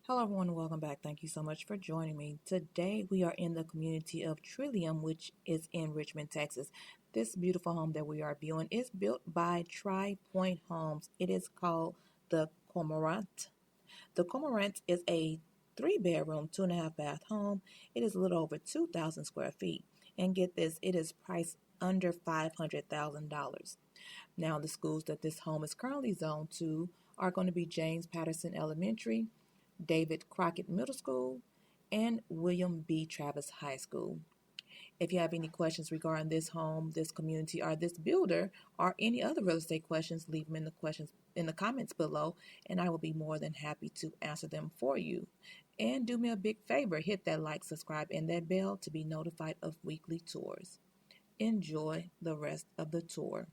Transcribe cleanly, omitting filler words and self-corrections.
Hello everyone, welcome back. Thank you so much for joining me. Today we are in the community of Trillium, which is in Richmond, Texas. This beautiful home that we are viewing is built by Tri Point Homes. It is called the Cormorant. The Cormorant is a 3 bedroom, 2.5 bath home. It is a little over 2,000 square feet. And get this, it is priced under $500,000. Now, the schools that this home is currently zoned to are going to be James Patterson Elementary, David Crockett Middle School, and William B. Travis High School. If you have any questions regarding this home, this community, or this builder, or any other real estate questions, leave them in the comments below, and I will be more than happy to answer them for you. And do me a big favor, hit that like, subscribe, and that bell to be notified of weekly tours. Enjoy the rest of the tour.